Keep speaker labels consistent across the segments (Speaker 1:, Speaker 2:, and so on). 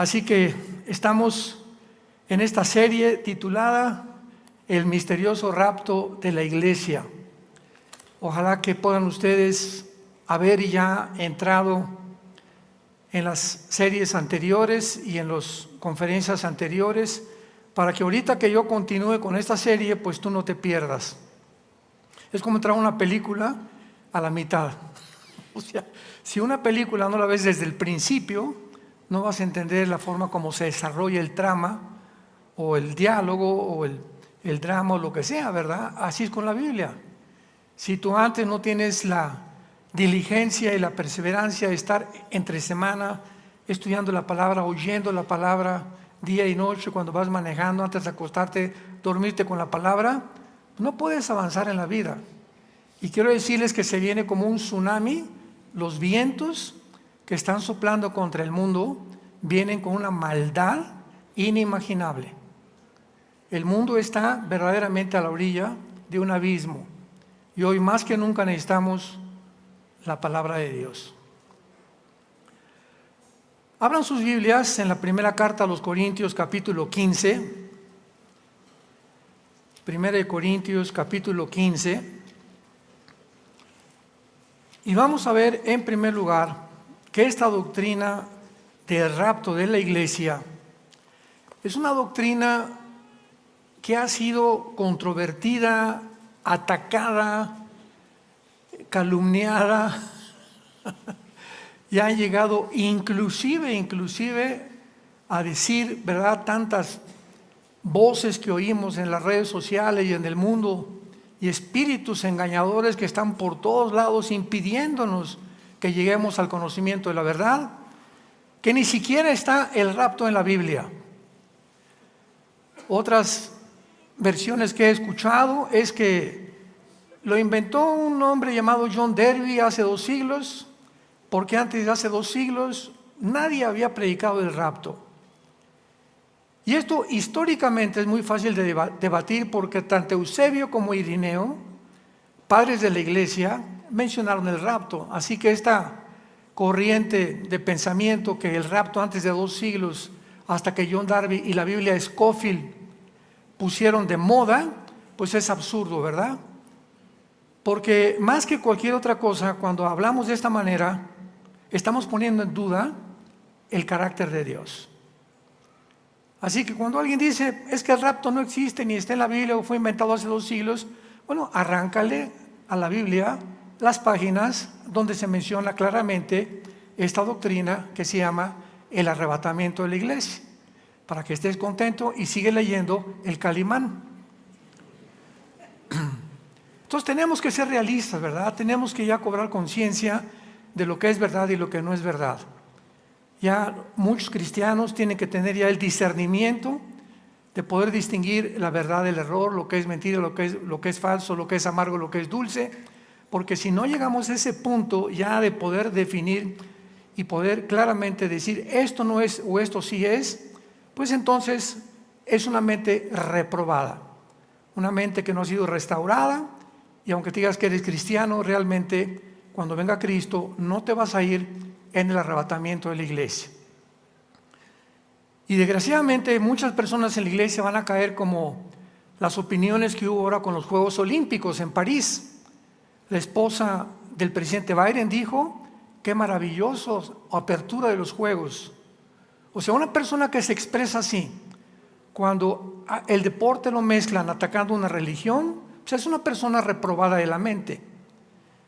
Speaker 1: Así que estamos en esta serie titulada El misterioso rapto de la iglesia. Ojalá que puedan ustedes haber ya entrado en las series anteriores y en las conferencias anteriores, para que ahorita que yo continúe con esta serie, pues tú no te pierdas. Es como entrar a una película a la mitad. O sea, si una película no la ves desde el principio, no vas a entender la forma como se desarrolla el trama, o el diálogo, o el drama, o lo que sea, ¿verdad? Así es con la Biblia. Si tú antes no tienes la diligencia y la perseverancia de estar entre semana estudiando la palabra, oyendo la palabra día y noche, cuando vas manejando, antes de acostarte, dormirte con la palabra, no puedes avanzar en la vida. Y quiero decirles que se viene como un tsunami. Los vientos que están soplando contra el mundo vienen con una maldad inimaginable. El mundo está verdaderamente a la orilla de un abismo. Y hoy más que nunca necesitamos la palabra de Dios. Abran sus Biblias en la primera carta a los Corintios, capítulo 15. Primera de Corintios, capítulo 15. Y vamos a ver en primer lugar que esta doctrina del rapto de la iglesia es una doctrina que ha sido controvertida, atacada, calumniada, y han llegado inclusive a decir, ¿verdad?, tantas voces que oímos en las redes sociales y en el mundo, y espíritus engañadores que están por todos lados impidiéndonos que lleguemos al conocimiento de la verdad, que ni siquiera está el rapto en la Biblia. Otras versiones que he escuchado es que lo inventó un hombre llamado John Derby hace 2 siglos, porque antes de hace 2 siglos nadie había predicado el rapto. Y esto históricamente es muy fácil de debatir, porque tanto Eusebio como Irineo, padres de la iglesia, mencionaron el rapto. Así que esta corriente de pensamiento que el rapto antes de 2 siglos, hasta que John Darby y la Biblia Scofield pusieron de moda, pues es absurdo, ¿verdad? Porque más que cualquier otra cosa, cuando hablamos de esta manera, estamos poniendo en duda el carácter de Dios. Así que cuando alguien dice, es que el rapto no existe, ni está en la Biblia, o fue inventado hace 2 siglos, bueno, arráncale a la Biblia las páginas donde se menciona claramente esta doctrina que se llama el arrebatamiento de la iglesia, para que estés contento y sigue leyendo el Calimán. Entonces tenemos que ser realistas, ¿verdad? Tenemos que ya cobrar conciencia de lo que es verdad y lo que no es verdad. Ya muchos cristianos tienen que tener ya el discernimiento de poder distinguir la verdad del error, lo que es mentira, lo que es falso, lo que es amargo, lo que es dulce, porque si no llegamos a ese punto ya de poder definir y poder claramente decir esto no es o esto sí es, pues entonces es una mente reprobada, una mente que no ha sido restaurada, y aunque te digas que eres cristiano, realmente cuando venga Cristo no te vas a ir en el arrebatamiento de la iglesia. Y desgraciadamente muchas personas en la iglesia van a caer como las opiniones que hubo ahora con los Juegos Olímpicos en París. La esposa del presidente Biden dijo, qué maravilloso apertura de los Juegos. O sea, una persona que se expresa así, cuando el deporte lo mezclan atacando una religión, pues es una persona reprobada de la mente.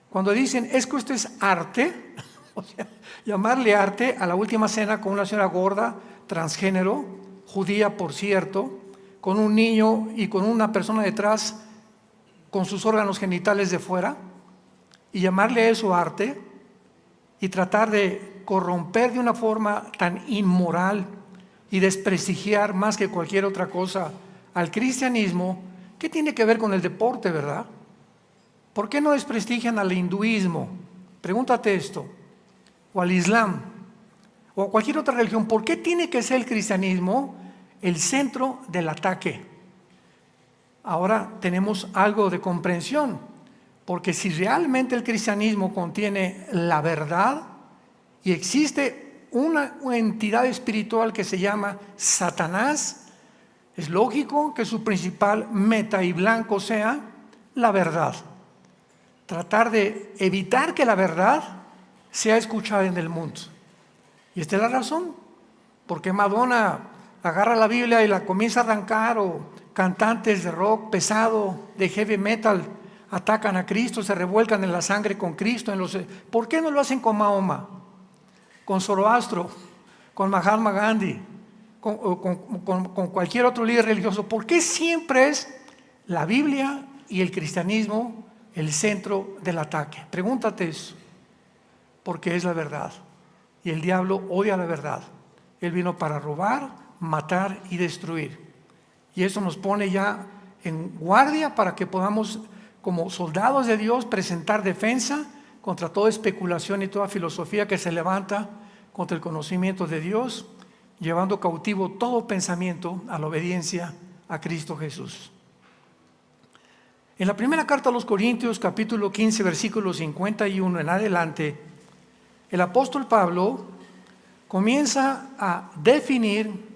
Speaker 1: Cuando dicen, es que esto es arte, o sea, llamarle arte a la última cena con una señora gorda, transgénero, judía por cierto, con un niño y con una persona detrás con sus órganos genitales de fuera, y llamarle a eso arte y tratar de corromper de una forma tan inmoral y desprestigiar más que cualquier otra cosa al cristianismo, ¿qué tiene que ver con el deporte, verdad? ¿Por qué no desprestigian al hinduismo? Pregúntate esto. O al Islam, o a cualquier otra religión. ¿Por qué tiene que ser el cristianismo el centro del ataque? Ahora tenemos algo de comprensión, porque si realmente el cristianismo contiene la verdad y existe una entidad espiritual que se llama Satanás, es lógico que su principal meta y blanco sea la verdad. Tratar de evitar que la verdad sea escuchada en el mundo. Y esta es la razón. Porque Madonna agarra la Biblia y la comienza a arrancar, o cantantes de rock pesado, de heavy metal, atacan a Cristo, se revuelcan en la sangre con Cristo. ¿Por qué no lo hacen con Mahoma, con Zoroastro, con Mahatma Gandhi, con cualquier otro líder religioso? ¿Por qué siempre es la Biblia y el cristianismo el centro del ataque? Pregúntate eso. Porque es la verdad. Y el diablo odia la verdad. Él vino para robar, matar y destruir. Y eso nos pone ya en guardia para que podamos, como soldados de Dios, presentar defensa contra toda especulación y toda filosofía que se levanta contra el conocimiento de Dios, llevando cautivo todo pensamiento a la obediencia a Cristo Jesús. En la primera carta a los Corintios, capítulo 15, versículo 51 en adelante, el apóstol Pablo comienza a definir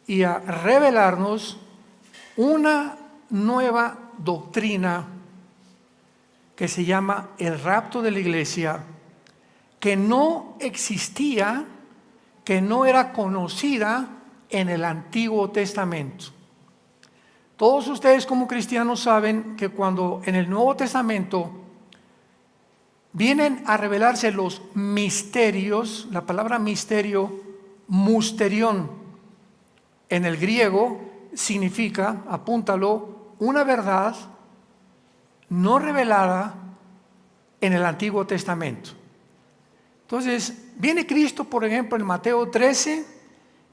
Speaker 1: y a revelarnos una nueva doctrina que se llama el rapto de la iglesia, que no existía, que no era conocida en el Antiguo Testamento. Todos ustedes como cristianos saben que cuando en el Nuevo Testamento vienen a revelarse los misterios, la palabra misterio, musterión, en el griego significa, apúntalo, una verdad no revelada en el Antiguo Testamento. Entonces, viene Cristo, por ejemplo, en Mateo 13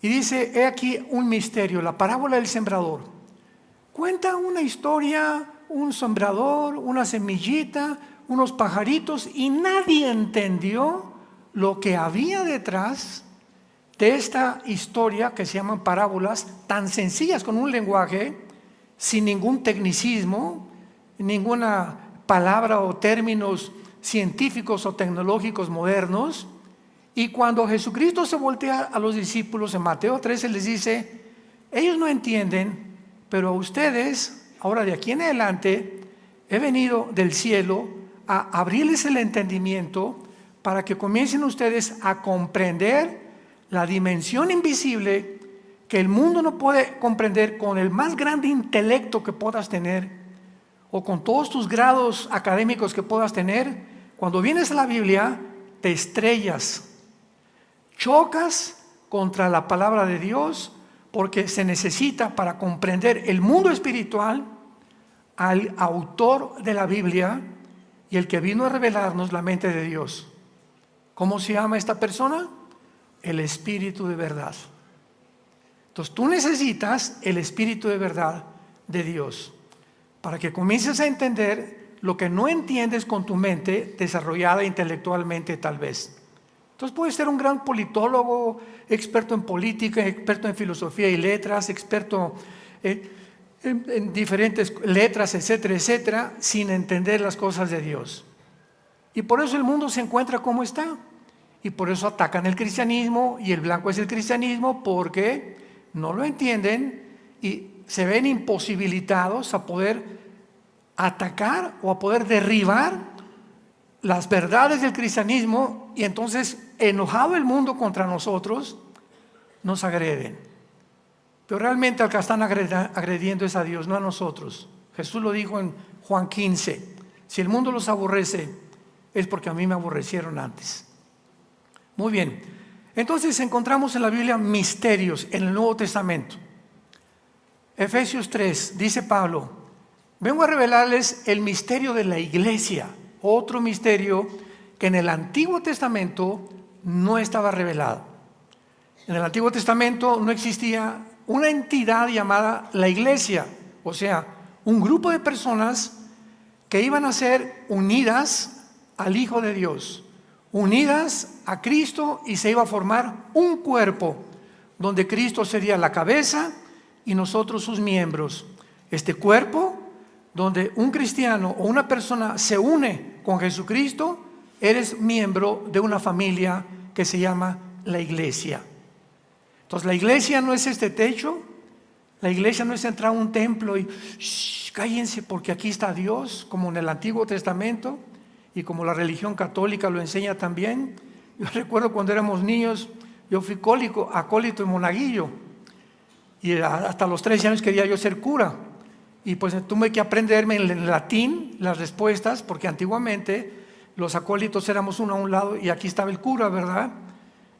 Speaker 1: y dice, he aquí un misterio, la parábola del sembrador. Cuenta una historia, un sembrador, una semillita, unos pajaritos, y nadie entendió lo que había detrás de esta historia que se llaman parábolas tan sencillas, con un lenguaje sin ningún tecnicismo, ninguna palabra o términos científicos o tecnológicos modernos. Y cuando Jesucristo se voltea a los discípulos en Mateo 13 les dice, ellos no entienden, pero a ustedes, ahora de aquí en adelante, he venido del cielo a abrirles el entendimiento para que comiencen ustedes a comprender la dimensión invisible que el mundo no puede comprender con el más grande intelecto que puedas tener o con todos tus grados académicos que puedas tener. Cuando vienes a la Biblia, te estrellas, chocas contra la palabra de Dios, porque se necesita para comprender el mundo espiritual al autor de la Biblia y el que vino a revelarnos la mente de Dios. ¿Cómo se llama esta persona? El Espíritu de verdad. Entonces tú necesitas el Espíritu de verdad de Dios para que comiences a entender lo que no entiendes con tu mente desarrollada intelectualmente tal vez. Entonces puedes ser un gran politólogo, experto en política, experto en filosofía y letras, experto en diferentes letras, etcétera, etcétera, sin entender las cosas de Dios. Y por eso el mundo se encuentra como está. Y por eso atacan el cristianismo, y el blanco es el cristianismo, porque no lo entienden y se ven imposibilitados a poder atacar o a poder derribar las verdades del cristianismo, y entonces, enojado el mundo contra nosotros, nos agreden. Pero realmente al que están agrediendo es a Dios, no a nosotros. Jesús lo dijo en Juan 15, si el mundo los aborrece, es porque a mí me aborrecieron antes. Muy bien, entonces encontramos en la Biblia misterios en el Nuevo Testamento. Efesios 3, dice Pablo, vengo a revelarles el misterio de la iglesia, otro misterio que en el Antiguo Testamento no estaba revelado. En el Antiguo Testamento no existía una entidad llamada la iglesia, o sea, un grupo de personas que iban a ser unidas al Hijo de Dios, unidas a Cristo, y se iba a formar un cuerpo donde Cristo sería la cabeza y nosotros sus miembros. Este cuerpo donde un cristiano o una persona se une con Jesucristo, eres miembro de una familia que se llama la iglesia. Entonces la iglesia no es este techo, la iglesia no es entrar a un templo y cállense porque aquí está Dios, como en el Antiguo Testamento y como la religión católica lo enseña también. Yo recuerdo cuando éramos niños, yo fui acólito y monaguillo, y hasta los 13 años quería yo ser cura, y pues tuve que aprenderme en latín las respuestas, porque antiguamente los acólitos éramos uno a un lado y aquí estaba el cura, ¿verdad?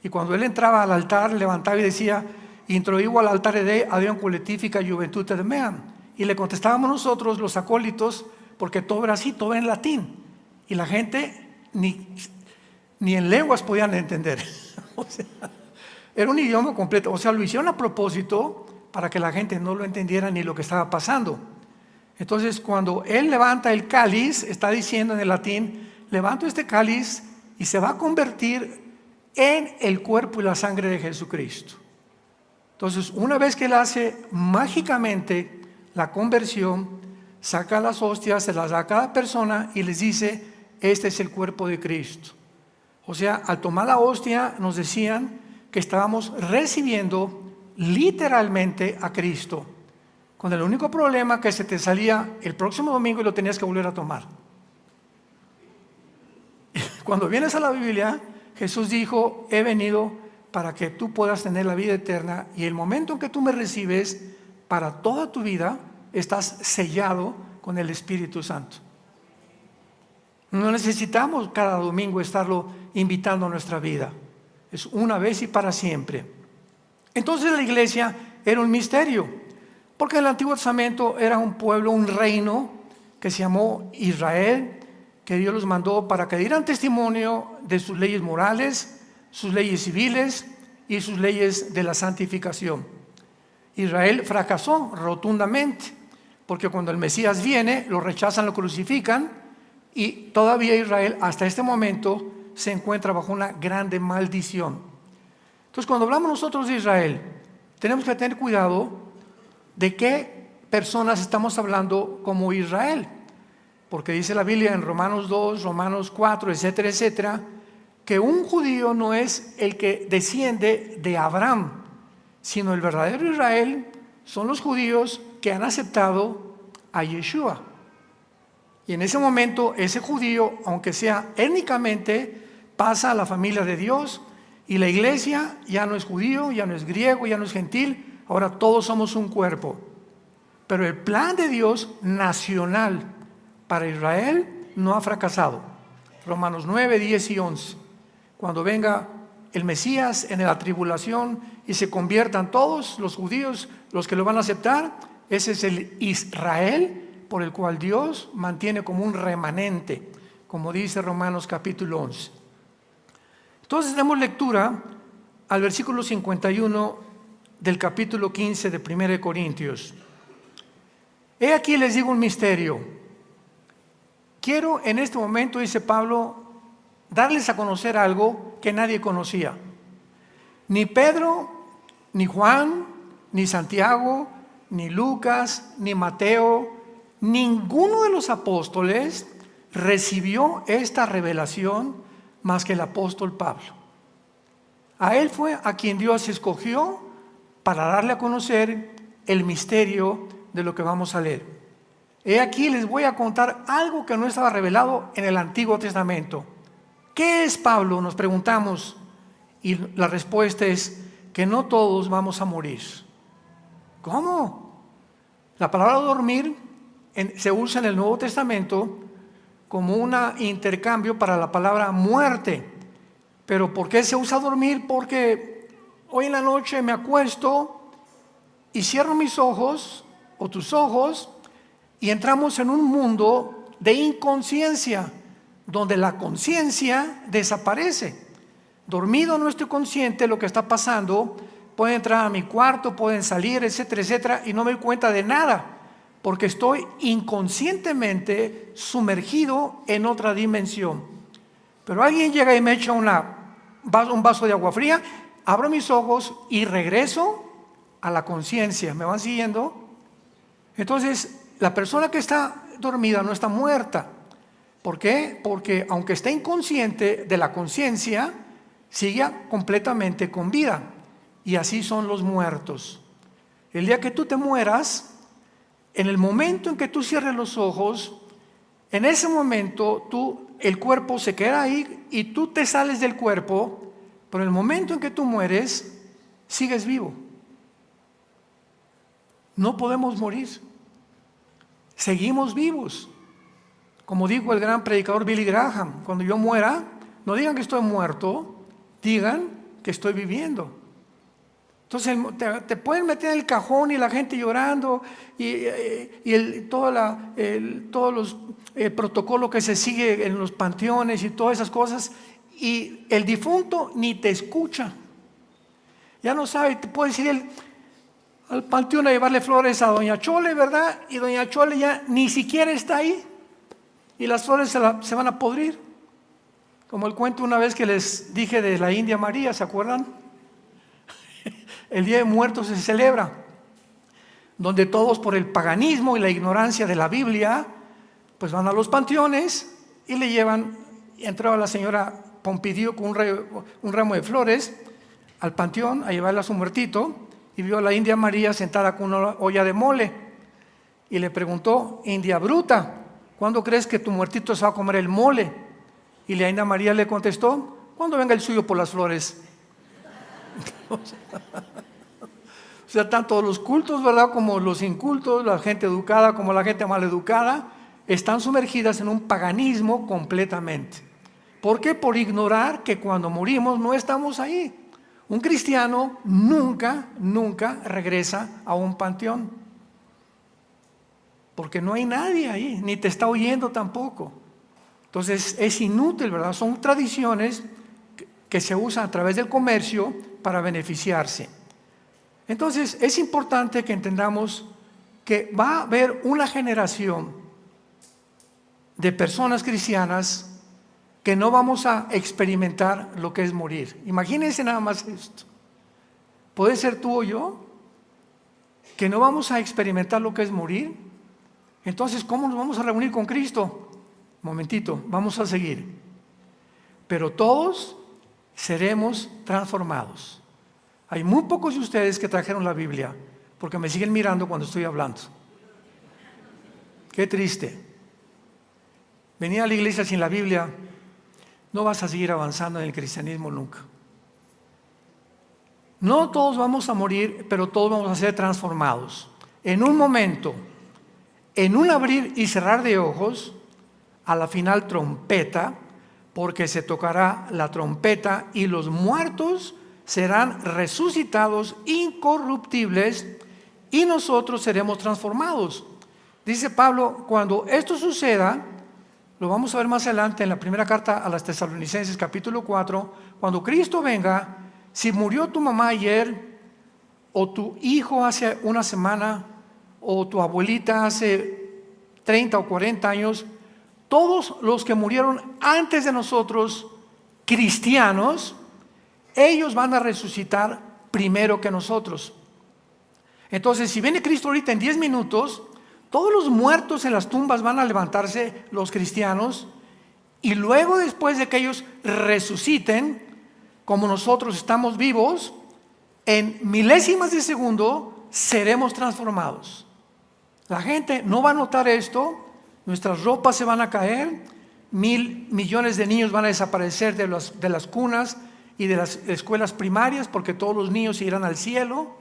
Speaker 1: Y cuando él entraba al altar, levantaba y decía: introigo al altar de Adión Coletifica Juventute de Meam. Y le contestábamos nosotros, los acólitos, porque todo era así, todo era en latín. Y la gente ni en lenguas podían entender. O sea, era un idioma completo. O sea, lo hicieron a propósito para que la gente no lo entendiera ni lo que estaba pasando. Entonces, cuando él levanta el cáliz, está diciendo en el latín: levanto este cáliz y se va a convertir en el cuerpo y la sangre de Jesucristo. Entonces, una vez que él hace mágicamente la conversión, saca las hostias, se las da a cada persona y les dice: este es el cuerpo de Cristo. O sea, al tomar la hostia nos decían que estábamos recibiendo literalmente a Cristo, con el único problema que se te salía el próximo domingo y lo tenías que volver a tomar. Cuando vienes a la Biblia, Jesús dijo: he venido para que tú puedas tener la vida eterna, y el momento en que tú me recibes, para toda tu vida estás sellado con el Espíritu Santo. No necesitamos cada domingo estarlo invitando a nuestra vida. Es una vez y para siempre. Entonces la iglesia era un misterio, porque en el Antiguo Testamento era un pueblo, un reino que se llamó Israel, que Dios los mandó para que dieran testimonio de sus leyes morales, sus leyes civiles y sus leyes de la santificación. Israel fracasó rotundamente, porque cuando el Mesías viene, lo rechazan, lo crucifican, y todavía Israel hasta este momento se encuentra bajo una grande maldición. Entonces, cuando hablamos nosotros de Israel, tenemos que tener cuidado de qué personas estamos hablando como Israel, porque dice la Biblia en Romanos 2, Romanos 4, etcétera, etcétera, que un judío no es el que desciende de Abraham, sino el verdadero Israel son los judíos que han aceptado a Yeshua. Y en ese momento ese judío, aunque sea étnicamente, pasa a la familia de Dios, y la iglesia ya no es judío, ya no es griego, ya no es gentil, ahora todos somos un cuerpo. Pero el plan de Dios nacional para Israel no ha fracasado. Romanos 9, 10 y 11. Cuando venga el Mesías en la tribulación y se conviertan todos los judíos, los que lo van a aceptar, ese es el Israel por el cual Dios mantiene como un remanente, como dice Romanos capítulo 11. Entonces damos lectura al versículo 51 del capítulo 15 de 1 Corintios. He aquí les digo un misterio. Quiero en este momento, dice Pablo, darles a conocer algo que nadie conocía. Ni Pedro, ni Juan, ni Santiago, ni Lucas, ni Mateo, ninguno de los apóstoles recibió esta revelación más que el apóstol Pablo. A él fue a quien Dios escogió para darle a conocer el misterio de lo que vamos a leer. He aquí les voy a contar algo que no estaba revelado en el Antiguo Testamento. ¿Qué es Pablo?, nos preguntamos, y la respuesta es que no todos vamos a morir. ¿Cómo? La palabra dormir se usa en el Nuevo Testamento como un intercambio para la palabra muerte. ¿Pero por qué se usa dormir? Porque hoy en la noche me acuesto y cierro mis ojos o tus ojos y entramos en un mundo de inconsciencia, donde la conciencia desaparece. Dormido no estoy consciente de lo que está pasando, pueden entrar a mi cuarto, pueden salir, etcétera, etcétera, y no me doy cuenta de nada, porque estoy inconscientemente sumergido en otra dimensión. Pero alguien llega y me echa un vaso de agua fría, abro mis ojos y regreso a la conciencia. ¿Me van siguiendo? Entonces, la persona que está dormida no está muerta. ¿Por qué? Porque aunque está inconsciente de la conciencia, sigue completamente con vida. Y así son los muertos. El día que tú te mueras, en el momento en que tú cierres los ojos, en ese momento el cuerpo se queda ahí y tú te sales del cuerpo, pero en el momento en que tú mueres, sigues vivo. No podemos morir. Seguimos vivos. Como dijo el gran predicador Billy Graham, cuando yo muera, no digan que estoy muerto, digan que estoy viviendo. Entonces te pueden meter en el cajón y la gente llorando el protocolo que se sigue en los panteones y todas esas cosas, y el difunto ni te escucha. Ya no sabe, te puede decir al panteón a llevarle flores a doña Chole, ¿verdad? Y doña Chole ya ni siquiera está ahí y las flores se van a podrir. Como el cuento una vez que les dije de la India María, ¿se acuerdan? El Día de Muertos se celebra, donde todos por el paganismo y la ignorancia de la Biblia, pues van a los panteones y le llevan, y entraba la señora Pompidou con un ramo de flores al panteón a llevarle a su muertito, y vio a la India María sentada con una olla de mole, y le preguntó: India bruta, ¿cuándo crees que tu muertito se va a comer el mole? Y la India María le contestó: cuando venga el suyo por las flores. O sea, tanto los cultos, ¿verdad?, como los incultos, la gente educada como la gente maleducada, están sumergidas en un paganismo completamente. ¿Por qué? Por ignorar que cuando morimos no estamos ahí. Un cristiano nunca regresa a un panteón, porque no hay nadie ahí, ni te está oyendo tampoco. Entonces es inútil, ¿verdad? Son tradiciones que se usan a través del comercio para beneficiarse. Entonces es importante que entendamos que va a haber una generación de personas cristianas que no vamos a experimentar lo que es morir. Imagínense nada más esto. ¿Puede ser tú o yo que no vamos a experimentar lo que es morir? Entonces, ¿cómo nos vamos a reunir con Cristo? Momentito, vamos a seguir. Pero todos seremos transformados. Hay muy pocos de ustedes que trajeron la Biblia, porque me siguen mirando cuando estoy hablando. Qué triste. Venir a la iglesia sin la Biblia, no vas a seguir avanzando en el cristianismo nunca. No todos vamos a morir, pero todos vamos a ser transformados. En un momento, en un abrir y cerrar de ojos, a la final trompeta, porque se tocará la trompeta y los muertos serán resucitados incorruptibles y nosotros seremos transformados. Dice Pablo, cuando esto suceda, lo vamos a ver más adelante en la primera carta a las Tesalonicenses capítulo 4, cuando Cristo venga, si murió tu mamá ayer, o tu hijo hace una semana, o tu abuelita hace 30 o 40 años, todos los que murieron antes de nosotros, cristianos, ellos van a resucitar primero que nosotros. Entonces, si viene Cristo ahorita en 10 minutos, todos los muertos en las tumbas van a levantarse, los cristianos, y luego, después de que ellos resuciten, como nosotros estamos vivos, en milésimas de segundo seremos transformados. La gente no va a notar esto, nuestras ropas se van a caer, 1,000 millones de niños van a desaparecer de las cunas y de las escuelas primarias, porque todos los niños se irán al cielo.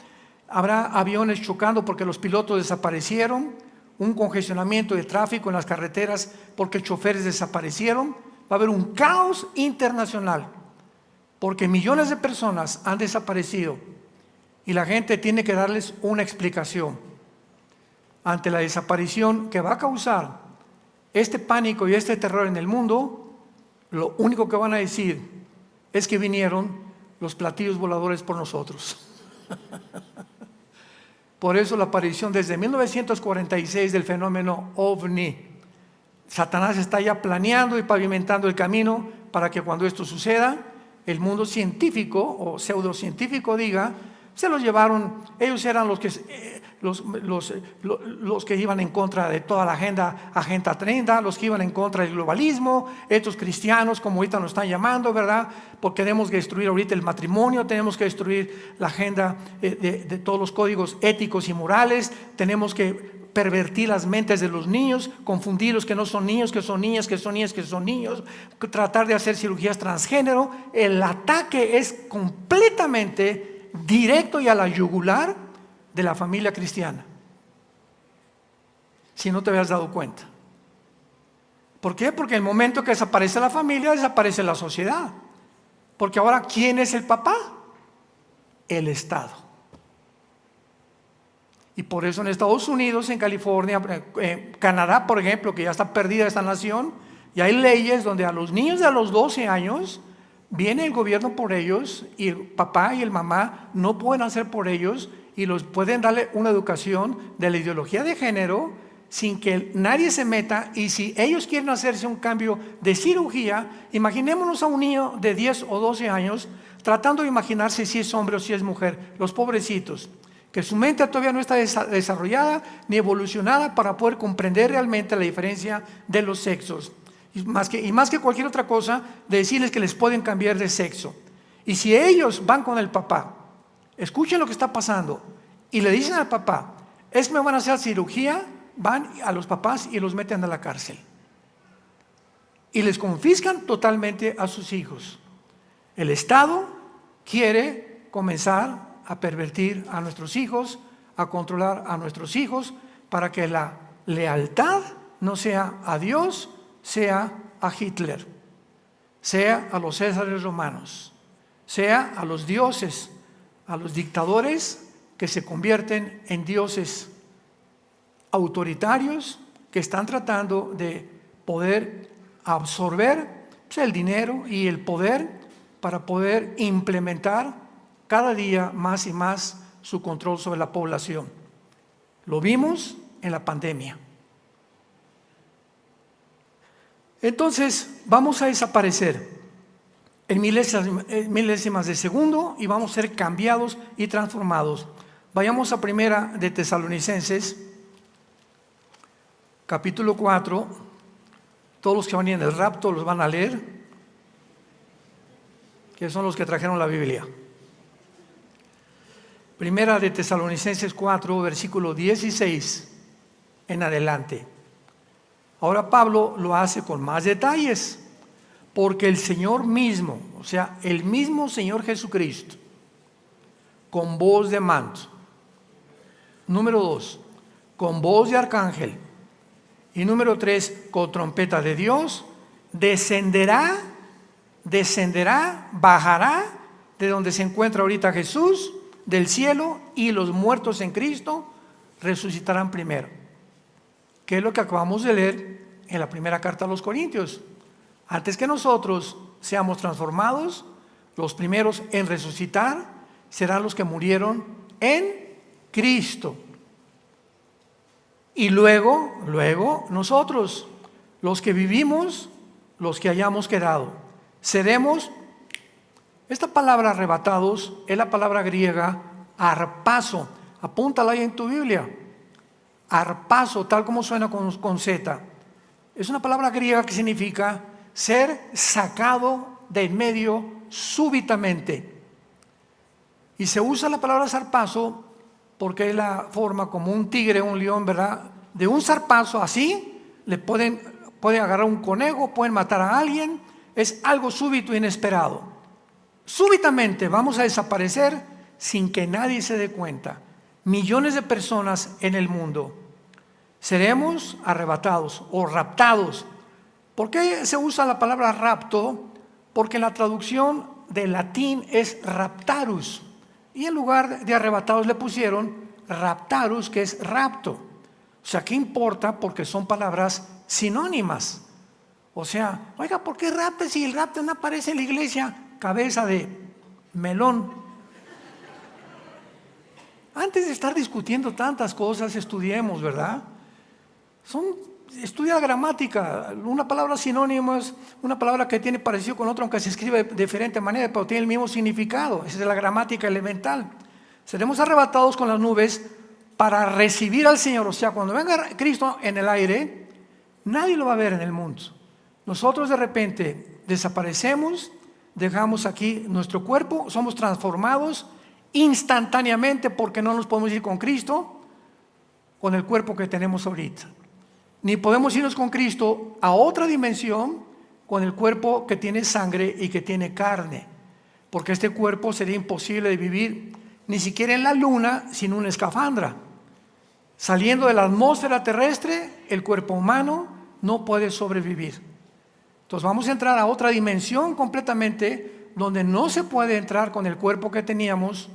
Speaker 1: Habrá aviones chocando porque los pilotos desaparecieron, un congestionamiento de tráfico en las carreteras porque choferes desaparecieron. Va a haber un caos internacional porque millones de personas han desaparecido y la gente tiene que darles una explicación ante la desaparición que va a causar este pánico y este terror en el mundo. Lo único que van a decir es que vinieron los platillos voladores por nosotros. Por eso la aparición desde 1946 del fenómeno OVNI. Satanás está ya planeando y pavimentando el camino para que cuando esto suceda, el mundo científico o pseudocientífico diga, se los llevaron, ellos eran los que los que iban en contra de toda la Agenda 30, los que iban en contra del globalismo, estos cristianos, como ahorita nos están llamando, ¿verdad? Porque tenemos que destruir ahorita el matrimonio, tenemos que destruir la agenda de todos los códigos éticos y morales, tenemos que pervertir las mentes de los niños, confundirlos que no son niños, que son niñas, que son niñas, que son niños, tratar de hacer cirugías transgénero. El ataque es completamente directo y a la yugular de la familia cristiana, si no te habías dado cuenta. ¿Por qué? Porque el momento que desaparece la familia, desaparece la sociedad. Porque ahora, ¿quién es el papá? El Estado. Y por eso en Estados Unidos, en California, Canadá, por ejemplo, que ya está perdida esta nación, y hay leyes donde a los niños de los 12 años viene el gobierno por ellos, y el papá y el mamá no pueden hacer por ellos, y los pueden darle una educación de la ideología de género sin que nadie se meta. Y si ellos quieren hacerse un cambio de cirugía, imaginémonos a un niño de 10 o 12 años tratando de imaginarse si es hombre o si es mujer, los pobrecitos, que su mente todavía no está desarrollada ni evolucionada para poder comprender realmente la diferencia de los sexos, y más que cualquier otra cosa, de decirles que les pueden cambiar de sexo. Y si ellos van con el papá, escuchen lo que está pasando, y le dicen al papá, es que me van a hacer cirugía, van a los papás y los meten a la cárcel y les confiscan totalmente a sus hijos. El Estado quiere comenzar a pervertir a nuestros hijos, a controlar a nuestros hijos, para que la lealtad no sea a Dios, sea a Hitler, sea a los césares romanos, sea a los dioses, a los dictadores que se convierten en dioses autoritarios que están tratando de poder absorber el dinero y el poder para poder implementar cada día más y más su control sobre la población. Lo vimos en la pandemia. Entonces vamos a desaparecer en milésimas de segundo y vamos a ser cambiados y transformados. Vayamos a Primera de Tesalonicenses, capítulo 4. Todos los que van en el rapto los van a leer, que son los que trajeron la Biblia. Primera de Tesalonicenses 4, versículo 16 en adelante. Ahora Pablo lo hace con más detalles, porque el Señor mismo, o sea, el mismo Señor Jesucristo, con voz de mando. Número 2, con voz de arcángel. Y número 3, con trompeta de Dios, descenderá, bajará de donde se encuentra ahorita Jesús, del cielo, y los muertos en Cristo resucitarán primero. Que es lo que acabamos de leer en la primera carta a los Corintios. Antes que nosotros seamos transformados, los primeros en resucitar serán los que murieron en Cristo. Y luego nosotros, los que vivimos, los que hayamos quedado, seremos. Esta palabra arrebatados es la palabra griega harpazo. Apúntala ahí en tu Biblia. Harpazo, tal como suena con Z. Es una palabra griega que significa ser sacado de en medio súbitamente. Y se usa la palabra zarpazo porque es la forma como un tigre, un león, ¿verdad? De un zarpazo así, pueden agarrar un conejo, pueden matar a alguien. Es algo súbito e inesperado. Súbitamente vamos a desaparecer sin que nadie se dé cuenta. Millones de personas en el mundo seremos arrebatados o raptados. ¿Por qué se usa la palabra rapto? Porque la traducción del latín es raptarus, y en lugar de arrebatados le pusieron raptarus, que es rapto. O sea, ¿qué importa? Porque son palabras sinónimas. O sea, oiga, ¿por qué rapto si el rapto no aparece en la iglesia? Cabeza de melón. Antes de estar discutiendo tantas cosas, estudiemos, ¿verdad? Estudia gramática. Una palabra sinónimo es una palabra que tiene parecido con otra, aunque se escribe de diferente manera, pero tiene el mismo significado. Esa es la gramática elemental. Seremos arrebatados con las nubes para recibir al Señor. O sea, cuando venga Cristo en el aire, nadie lo va a ver en el mundo. Nosotros de repente desaparecemos, dejamos aquí nuestro cuerpo, somos transformados instantáneamente porque no nos podemos ir con Cristo con el cuerpo que tenemos ahorita. Ni podemos irnos con Cristo a otra dimensión con el cuerpo que tiene sangre y que tiene carne, porque este cuerpo sería imposible de vivir ni siquiera en la luna sin una escafandra. Saliendo de la atmósfera terrestre, el cuerpo humano no puede sobrevivir. Entonces vamos a entrar a otra dimensión completamente donde no se puede entrar con el cuerpo que teníamos,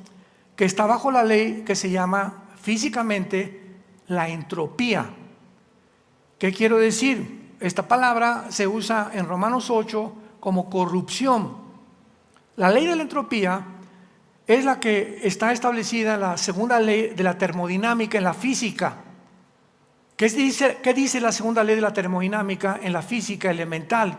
Speaker 1: que está bajo la ley que se llama físicamente la entropía. ¿Qué quiero decir? Esta palabra se usa en Romanos 8 como corrupción. La ley de la entropía es la que está establecida en la segunda ley de la termodinámica en la física. ¿Qué dice la segunda ley de la termodinámica en la física elemental?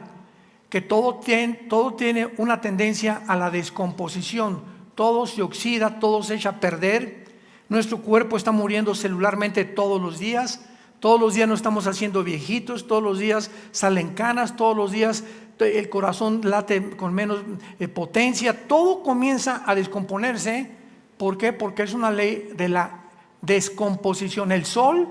Speaker 1: Que todo tiene una tendencia a la descomposición. Todo se oxida, todo se echa a perder. Nuestro cuerpo está muriendo celularmente todos los días. Todos los días nos estamos haciendo viejitos, todos los días salen canas, todos los días el corazón late con menos potencia. Todo comienza a descomponerse. ¿Por qué? Porque es una ley de la descomposición. El Sol,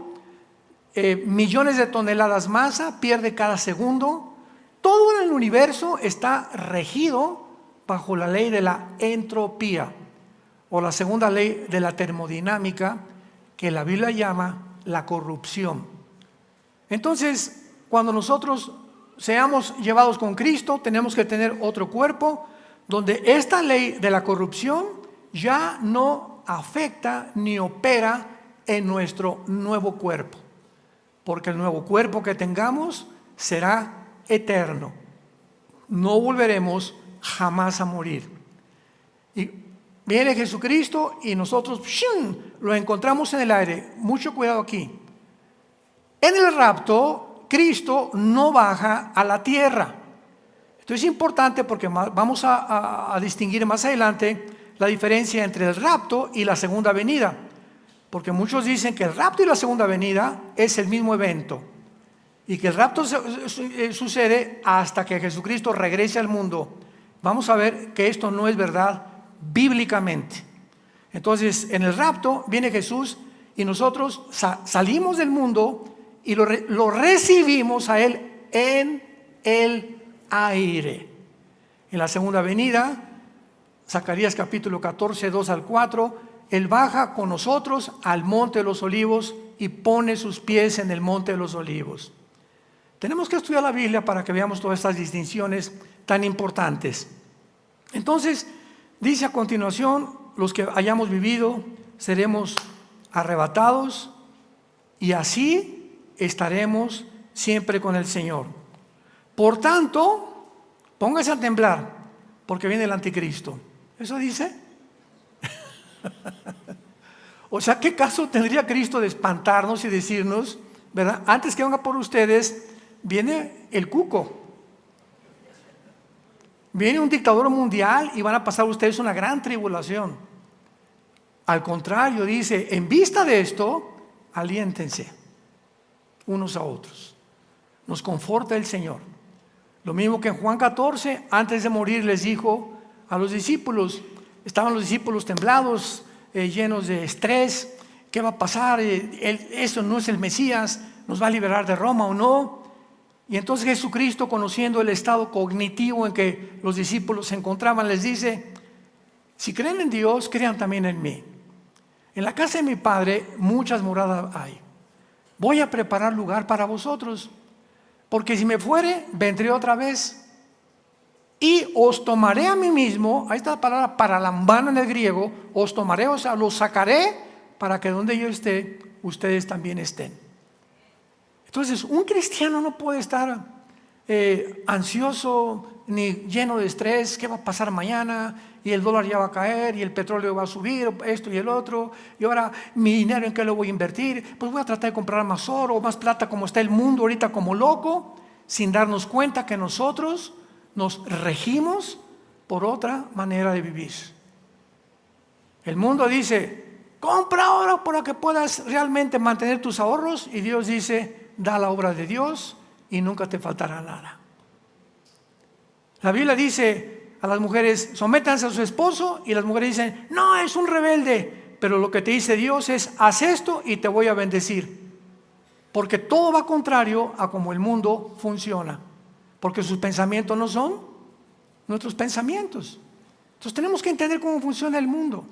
Speaker 1: millones de toneladas masa, pierde cada segundo. Todo en el universo está regido bajo la ley de la entropía, o la segunda ley de la termodinámica, que la Biblia llama la corrupción. Entonces, cuando nosotros seamos llevados con Cristo, tenemos que tener otro cuerpo donde esta ley de la corrupción ya no afecta ni opera en nuestro nuevo cuerpo, porque el nuevo cuerpo que tengamos será eterno. No volveremos jamás a morir. Y viene Jesucristo y nosotros lo encontramos en el aire. Mucho cuidado aquí. En el rapto, Cristo no baja a la tierra. Esto es importante porque vamos a distinguir más adelante la diferencia entre el rapto y la segunda venida. Porque muchos dicen que el rapto y la segunda venida es el mismo evento, y que el rapto sucede hasta que Jesucristo regrese al mundo. Vamos a ver que esto no es verdad bíblicamente. Entonces, en el rapto viene Jesús y nosotros salimos del mundo y lo recibimos a Él en el aire. En la segunda venida, Zacarías capítulo 14, 2 al 4, Él baja con nosotros al monte de los olivos y pone sus pies en el monte de los olivos. Tenemos que estudiar la Biblia para que veamos todas estas distinciones tan importantes. Entonces, dice a continuación, los que hayamos vivido seremos arrebatados y así estaremos siempre con el Señor. Por tanto, póngase a temblar, porque viene el anticristo. ¿Eso dice? O sea, ¿qué caso tendría Cristo de espantarnos y decirnos, verdad? Antes que venga por ustedes, viene el cuco. Viene un dictador mundial y van a pasar ustedes una gran tribulación. Al contrario, dice, en vista de esto, aliéntense unos a otros. Nos conforta el Señor. Lo mismo que en Juan 14, antes de morir les dijo a los discípulos, estaban los discípulos temblados, llenos de estrés. ¿Qué va a pasar? Eso no es el Mesías, ¿nos va a liberar de Roma o no? Y entonces Jesucristo, conociendo el estado cognitivo en que los discípulos se encontraban, les dice, si creen en Dios, crean también en mí. En la casa de mi Padre muchas moradas hay. Voy a preparar lugar para vosotros, porque si me fuere, vendré otra vez y os tomaré a mí mismo. Ahí está la palabra paralambano en el griego. Os tomaré, o sea, los sacaré para que donde yo esté, ustedes también estén. Entonces, un cristiano no puede estar ansioso ni lleno de estrés. ¿Qué va a pasar mañana? Y el dólar ya va a caer, y el petróleo va a subir, esto y el otro. Y ahora, mi dinero, ¿en qué lo voy a invertir? Pues voy a tratar de comprar más oro, más plata, como está el mundo ahorita como loco, sin darnos cuenta que nosotros nos regimos por otra manera de vivir. El mundo dice, compra ahora para que puedas realmente mantener tus ahorros. Y Dios dice, da la obra de Dios y nunca te faltará nada. La Biblia dice a las mujeres, sométanse a su esposo, y las mujeres dicen, no, es un rebelde. Pero lo que te dice Dios es, haz esto y te voy a bendecir. Porque todo va contrario a como el mundo funciona. Porque sus pensamientos no son nuestros pensamientos. Entonces tenemos que entender cómo funciona el mundo.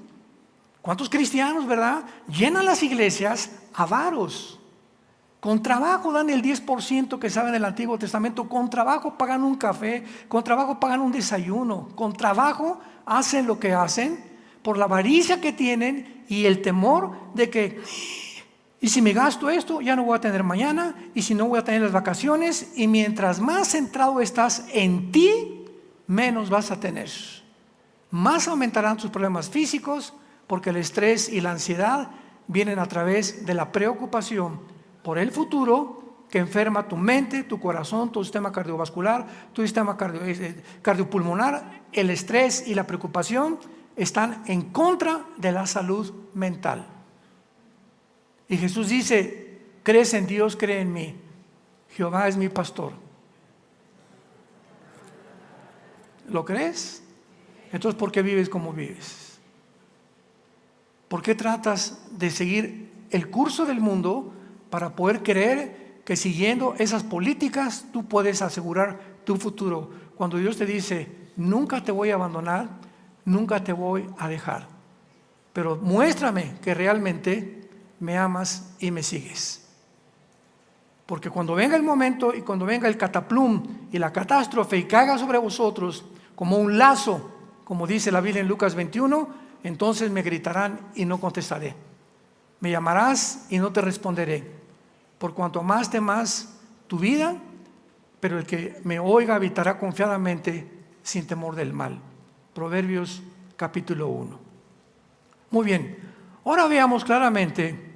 Speaker 1: ¿Cuántos cristianos, verdad, llenan las iglesias avaros? Con trabajo dan el 10% que saben del Antiguo Testamento. Con trabajo pagan un café. Con trabajo pagan un desayuno. Con trabajo hacen lo que hacen por la avaricia que tienen y el temor de que, y si me gasto esto, ya no voy a tener mañana, y si no voy a tener las vacaciones, y mientras más centrado estás en ti, menos vas a tener. Más aumentarán tus problemas físicos, porque el estrés y la ansiedad vienen a través de la preocupación por el futuro, que enferma tu mente, tu corazón, tu sistema cardiovascular, tu sistema cardiopulmonar. El estrés y la preocupación están en contra de la salud mental. Y Jesús dice, crees en Dios, cree en mí. Jehová es mi pastor. ¿Lo crees? Entonces, ¿por qué vives como vives? ¿Por qué tratas de seguir el curso del mundo para poder creer que siguiendo esas políticas tú puedes asegurar tu futuro? Cuando Dios te dice, nunca te voy a abandonar, nunca te voy a dejar. Pero muéstrame que realmente me amas y me sigues. Porque cuando venga el momento y cuando venga el cataplum y la catástrofe y caiga sobre vosotros como un lazo, como dice la Biblia en Lucas 21, entonces me gritarán y no contestaré. Me llamarás y no te responderé. Por cuanto más temas tu vida, pero el que me oiga habitará confiadamente sin temor del mal. Proverbios capítulo 1. Muy bien, ahora veamos claramente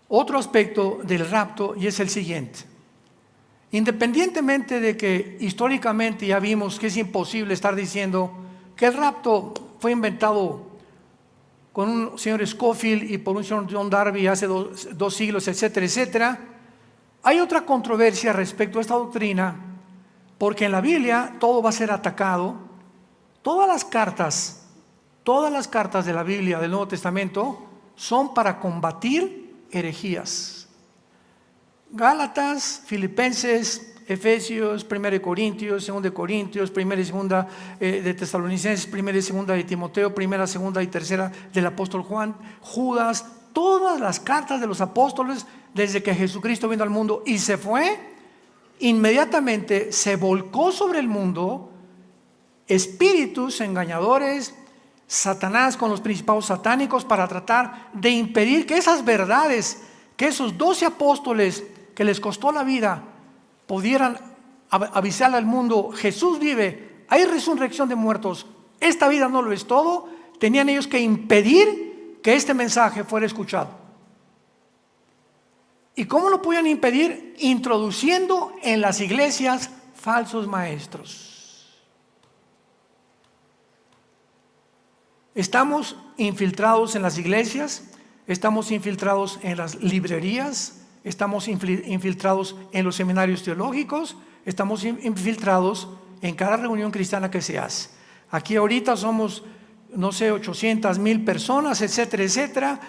Speaker 1: otro aspecto del rapto, y es el siguiente. Independientemente de que históricamente ya vimos que es imposible estar diciendo que el rapto fue inventado con un señor Scofield y por un señor John Darby hace dos siglos, etcétera, etcétera, hay otra controversia respecto a esta doctrina, porque en la Biblia todo va a ser atacado. Todas las cartas de la Biblia del Nuevo Testamento son para combatir herejías. Gálatas, Filipenses, Efesios, 1 Corintios, 2 Corintios, 1 y 2 de Tesalonicenses, 1 y 2 de Timoteo, 1, 2 y 3 del apóstol Juan, Judas, todas las cartas de los apóstoles desde que Jesucristo vino al mundo y se fue, inmediatamente se volcó sobre el mundo espíritus engañadores, Satanás con los principados satánicos para tratar de impedir que esas verdades, que esos 12 apóstoles que les costó la vida pudieran avisarle al mundo, Jesús vive, hay resurrección de muertos, esta vida no lo es todo. Tenían ellos que impedir que este mensaje fuera escuchado. ¿Y cómo lo podían impedir? Introduciendo en las iglesias falsos maestros. Estamos infiltrados en las iglesias, estamos infiltrados en las librerías, estamos infiltrados en los seminarios teológicos, estamos infiltrados en cada reunión cristiana que se hace. Aquí ahorita somos, no sé, 800,000 personas, etcétera, etcétera.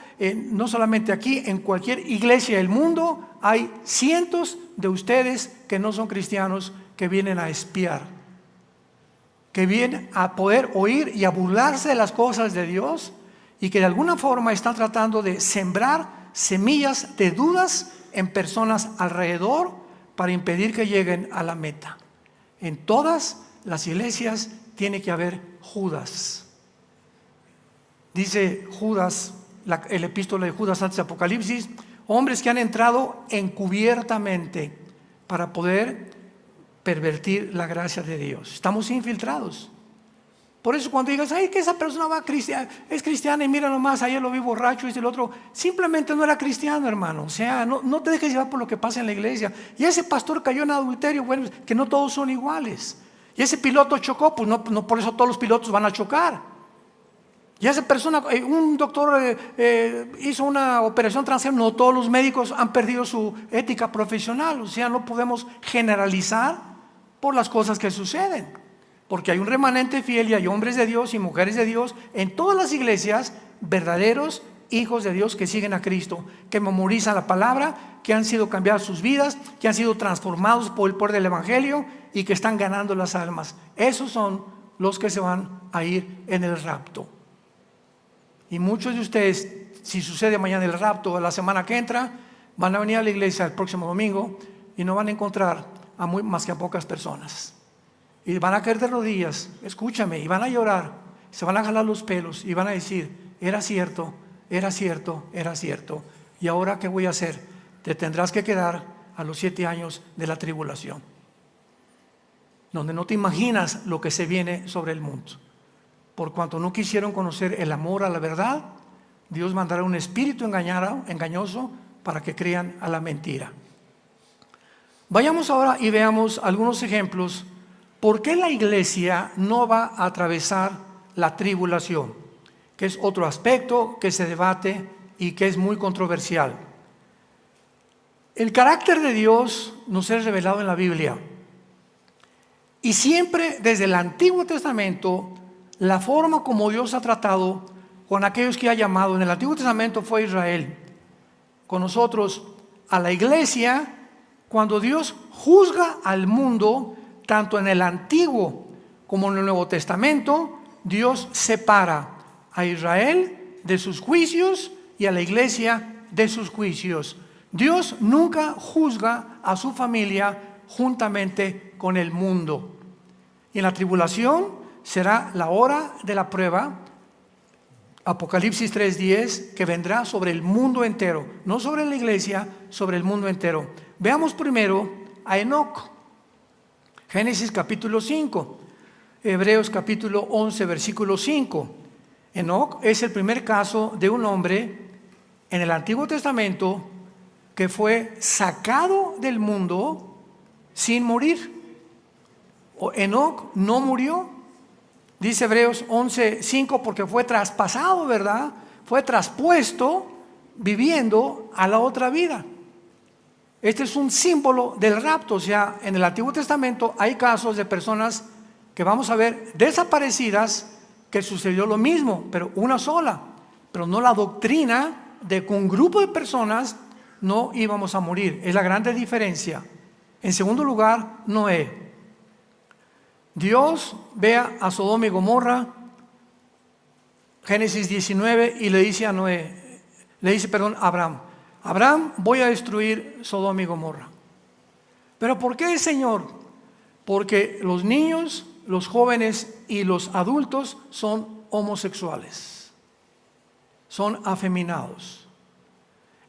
Speaker 1: No solamente aquí, en cualquier iglesia del mundo hay cientos de ustedes que no son cristianos que vienen a espiar, que vienen a poder oír y a burlarse de las cosas de Dios y que de alguna forma están tratando de sembrar semillas de dudas en personas alrededor para impedir que lleguen a la meta. En todas las iglesias tiene que haber Judas. Dice Judas, el epístola de Judas antes de Apocalipsis, hombres que han entrado encubiertamente para poder pervertir la gracia de Dios. Estamos infiltrados. Por eso cuando digas, ay, que esa persona es cristiana y mira nomás, ayer lo vi borracho y el otro, simplemente no era cristiano, hermano. O sea, no te dejes llevar por lo que pasa en la iglesia. Y ese pastor cayó en adulterio, bueno, que no todos son iguales. Y ese piloto chocó, pues no por eso todos los pilotos van a chocar. Y esa persona, un doctor hizo una operación transgénero. No todos los médicos han perdido su ética profesional. O sea, no podemos generalizar por las cosas que suceden, porque hay un remanente fiel y hay hombres de Dios y mujeres de Dios en todas las iglesias, verdaderos hijos de Dios que siguen a Cristo, que memorizan la palabra, que han sido cambiadas sus vidas, que han sido transformados por el poder del Evangelio y que están ganando las almas. Esos son los que se van a ir en el rapto. Y muchos de ustedes, si sucede mañana el rapto o la semana que entra, van a venir a la iglesia el próximo domingo y no van a encontrar más que a pocas personas. Y van a caer de rodillas, escúchame, y van a llorar, se van a jalar los pelos y van a decir: era cierto, era cierto, era cierto. ¿Y ahora qué voy a hacer? Te tendrás que quedar a los 7 años de la tribulación, donde no te imaginas lo que se viene sobre el mundo. Por cuanto no quisieron conocer el amor a la verdad, Dios mandará un espíritu engañoso para que crean a la mentira. Vayamos ahora y veamos algunos ejemplos. ¿Por qué la iglesia no va a atravesar la tribulación? Que es otro aspecto que se debate y que es muy controversial. El carácter de Dios nos es revelado en la Biblia. Y siempre desde el Antiguo Testamento, la forma como Dios ha tratado con aquellos que ha llamado, en el Antiguo Testamento fue Israel, con nosotros, a la iglesia, cuando Dios juzga al mundo, tanto en el Antiguo como en el Nuevo Testamento, Dios separa a Israel de sus juicios y a la iglesia de sus juicios. Dios nunca juzga a su familia juntamente con el mundo. Y en la tribulación será la hora de la prueba, Apocalipsis 3:10, que vendrá sobre el mundo entero, no sobre la iglesia, sobre el mundo entero. Veamos primero a Enoc, Génesis capítulo 5, Hebreos capítulo 11, versículo 5. Enoc es el primer caso de un hombre en el Antiguo Testamento que fue sacado del mundo sin morir. Enoc no murió. Dice Hebreos 11:5, porque fue traspasado, ¿verdad? Fue traspuesto viviendo a la otra vida. Este es un símbolo del rapto. O sea, en el Antiguo Testamento hay casos de personas que vamos a ver desaparecidas, que sucedió lo mismo, pero una sola. Pero no la doctrina de que un grupo de personas no íbamos a morir. Es la grande diferencia. En segundo lugar, Noé. Dios ve a Sodoma y Gomorra, Génesis 19, y le dice a a Abraham: Abraham, voy a destruir Sodoma y Gomorra. ¿Pero por qué, Señor? Porque los niños, los jóvenes y los adultos son homosexuales, son afeminados,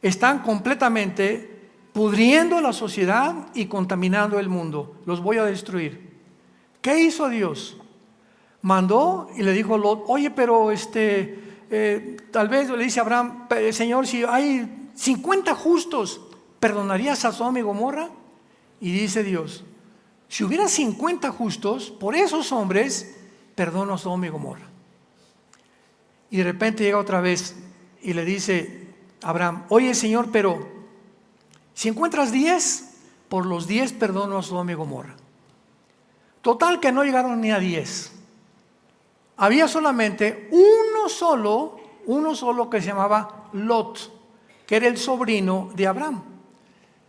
Speaker 1: están completamente pudriendo la sociedad y contaminando el mundo. Los voy a destruir. ¿Qué hizo Dios? Mandó y le dijo a Lot: oye, pero tal vez le dice a Abraham: Señor, si hay 50 justos, ¿perdonarías a Sodoma y Gomorra? Y dice Dios: si hubiera 50 justos, por esos hombres, perdono a Sodoma y Gomorra. Y de repente llega otra vez y le dice a Abraham: oye, Señor, pero si encuentras 10, por los 10 perdono a Sodoma y Gomorra. Total que no llegaron ni a 10. Había solamente uno solo que se llamaba Lot, que era el sobrino de Abraham.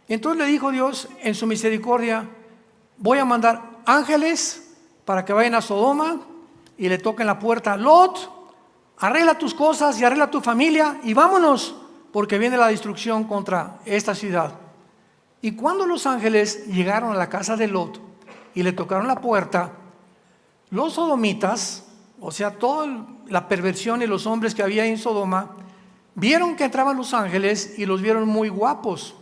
Speaker 1: Entonces le dijo Dios en su misericordia: voy a mandar ángeles para que vayan a Sodoma y le toquen la puerta. Lot, arregla tus cosas y arregla tu familia y vámonos, porque viene la destrucción contra esta ciudad. Y cuando los ángeles llegaron a la casa de Lot y le tocaron la puerta, los sodomitas, o sea, toda la perversión y los hombres que había en Sodoma, vieron que entraban los ángeles y los vieron muy guapos,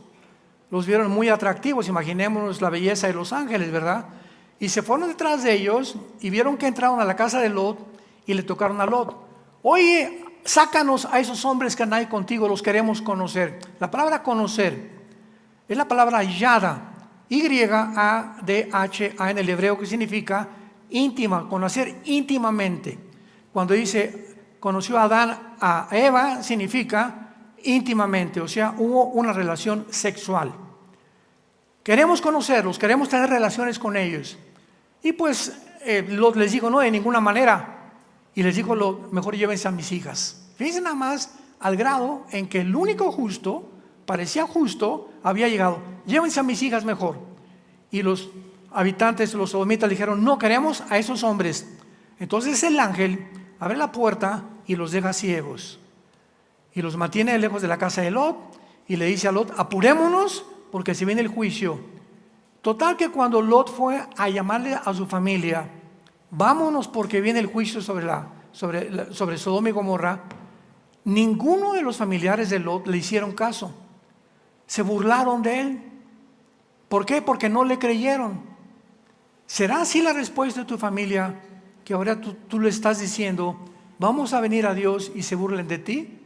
Speaker 1: los vieron muy atractivos. Imaginémonos la belleza de los ángeles, ¿verdad? Y se fueron detrás de ellos y vieron que entraron a la casa de Lot y le tocaron a Lot: oye, sácanos a esos hombres que andan ahí contigo, los queremos conocer. La palabra conocer es la palabra yada, Y-A-D-H-A en el hebreo, que significa íntima, conocer íntimamente. Cuando dice conoció a Adán, a Eva, significa íntimamente, o sea, hubo una relación sexual. Queremos conocerlos, queremos tener relaciones con ellos. Y pues Lot les dijo, no, de ninguna manera. Y les dijo, mejor llévense a mis hijas. Fíjense nada más al grado en que el único justo, parecía justo, había llegado. Llévense a mis hijas mejor. Y los habitantes, los sodomitas, le dijeron, no queremos a esos hombres. Entonces el ángel abre la puerta y los deja ciegos. Y los mantiene lejos de la casa de Lot. Y le dice a Lot, apurémonos porque se viene el juicio. Total que cuando Lot fue a llamarle a su familia, vámonos porque viene el juicio sobre Sodoma y Gomorra, ninguno de los familiares de Lot le hicieron caso. Se burlaron de él. ¿Por qué? Porque no le creyeron. ¿Será así la respuesta de tu familia? Que ahora tú le estás diciendo, vamos a venir a Dios y se burlen de ti,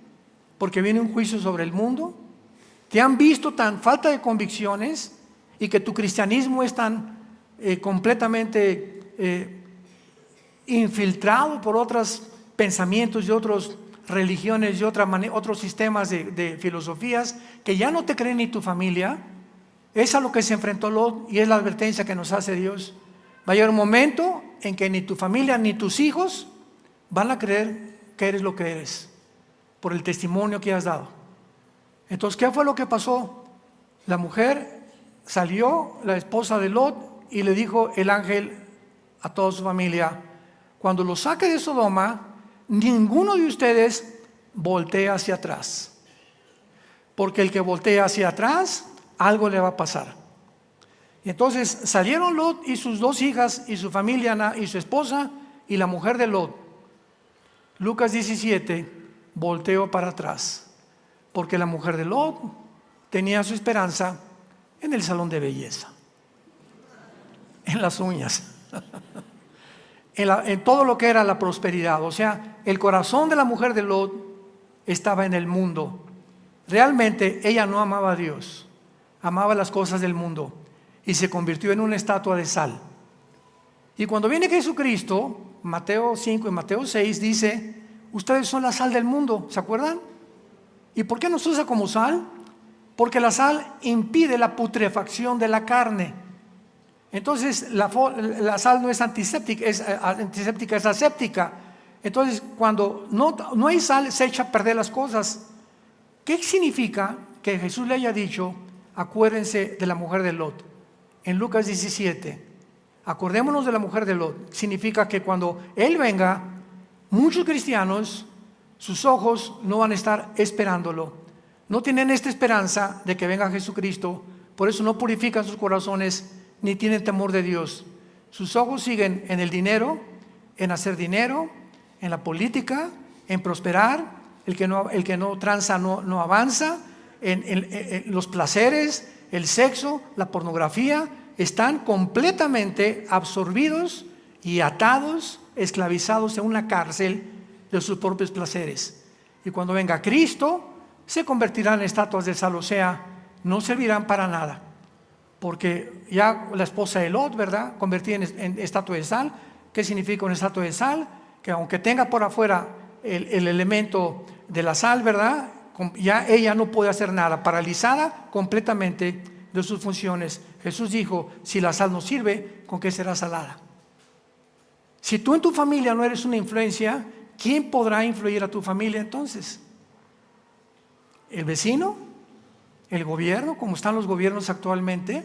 Speaker 1: porque viene un juicio sobre el mundo. ¿Te han visto tan falta de convicciones y que tu cristianismo es tan completamente infiltrado por otros pensamientos y otras religiones y otros sistemas de filosofías que ya no te creen ni tu familia? Es a lo que se enfrentó Lot y es la advertencia que nos hace Dios. Va a llegar un momento en que ni tu familia ni tus hijos van a creer que eres lo que eres por el testimonio que has dado. Entonces, ¿qué fue lo que pasó? La mujer salió, la esposa de Lot, y le dijo el ángel a toda su familia, cuando los saque de Sodoma, ninguno de ustedes voltea hacia atrás, porque el que voltea hacia atrás, algo le va a pasar. Y entonces salieron Lot y sus dos hijas y su familia y su esposa y la mujer de Lot. Lucas 17, volteó para atrás, porque la mujer de Lot tenía su esperanza en el salón de belleza, en las uñas, en todo lo que era la prosperidad. O sea, el corazón de la mujer de Lot estaba en el mundo. Realmente ella no amaba a Dios, amaba las cosas del mundo y se convirtió en una estatua de sal. Y cuando viene Jesucristo, Mateo 5 y Mateo 6 dice, ustedes son la sal del mundo, ¿se acuerdan? ¿Y por qué nos usa como sal? Porque la sal impide la putrefacción de la carne. Entonces la sal no es antiséptica, es aséptica. Entonces cuando no hay sal, se echa a perder las cosas. ¿Qué significa que Jesús le haya dicho, acuérdense de la mujer de Lot? En Lucas 17, acordémonos de la mujer de Lot. Significa que cuando Él venga, muchos cristianos, sus ojos no van a estar esperándolo. No tienen esta esperanza de que venga Jesucristo. Por eso no purifican sus corazones ni tienen temor de Dios. Sus ojos siguen en el dinero, en hacer dinero, en la política, en prosperar. El que no tranza no avanza. En los placeres, el sexo, la pornografía, están completamente absorbidos y atados, esclavizados en una cárcel de sus propios placeres. Y cuando venga Cristo, se convertirán en estatuas de sal, o sea, no servirán para nada. Porque ya la esposa de Lot, ¿verdad?, convertida en estatua de sal. ¿Qué significa una estatua de sal? Que aunque tenga por afuera el elemento de la sal, ¿verdad?, ya ella no puede hacer nada, paralizada completamente de sus funciones. Jesús dijo, si la sal no sirve, ¿con qué será salada? Si tú en tu familia no eres una influencia, ¿quién podrá influir a tu familia entonces? ¿El vecino? ¿El gobierno? ¿Cómo están los gobiernos actualmente?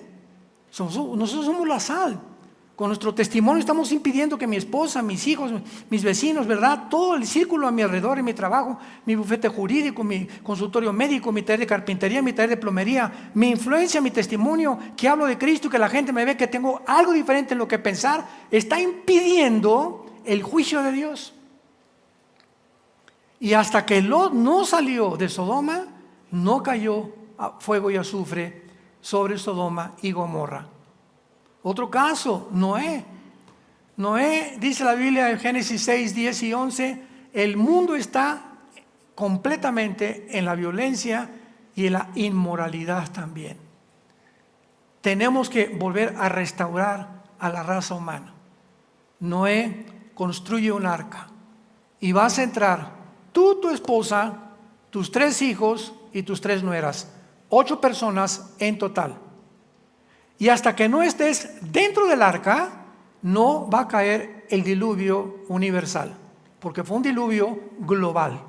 Speaker 1: Nosotros somos la sal. Con nuestro testimonio estamos impidiendo que mi esposa, mis hijos, mis vecinos, ¿verdad?, todo el círculo a mi alrededor, en mi trabajo, mi bufete jurídico, mi consultorio médico, mi taller de carpintería, mi taller de plomería, mi influencia, mi testimonio, que hablo de Cristo, que la gente me ve que tengo algo diferente en lo que pensar, está impidiendo el juicio de Dios. Y hasta que Lot no salió de Sodoma, no cayó fuego y azufre sobre Sodoma y Gomorra. Otro caso, Noé. Noé, dice la Biblia en Génesis 6, 10 y 11, el mundo está completamente en la violencia y en la inmoralidad también. Tenemos que volver a restaurar a la raza humana. Noé construye un arca y vas a entrar tú, tu esposa, tus 3 hijos y tus 3 nueras. 8 personas en total. Y hasta que no estés dentro del arca, no va a caer el diluvio universal, porque fue un diluvio global.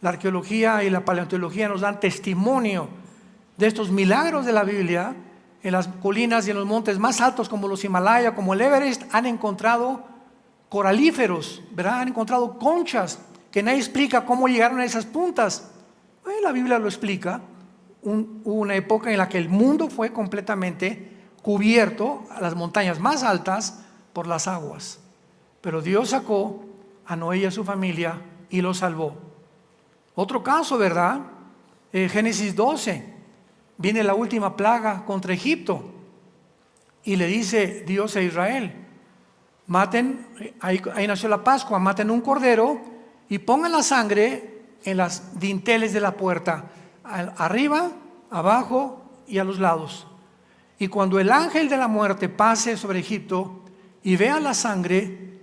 Speaker 1: La arqueología y la paleontología nos dan testimonio de estos milagros de la Biblia. En las colinas y en los montes más altos como los Himalaya, como el Everest, han encontrado coralíferos, ¿verdad? Han encontrado conchas que nadie explica cómo llegaron a esas puntas. La Biblia lo explica. Hubo una época en la que el mundo fue completamente cubierto, a las montañas más altas, por las aguas. Pero Dios sacó a Noé y a su familia y los salvó. Otro caso, ¿verdad? Génesis 12. Viene la última plaga contra Egipto y le dice Dios a Israel: maten, ahí nació la Pascua, maten un cordero y pongan la sangre en las dinteles de la puerta, arriba, abajo y a los lados. Y cuando el ángel de la muerte pase sobre Egipto y vea la sangre,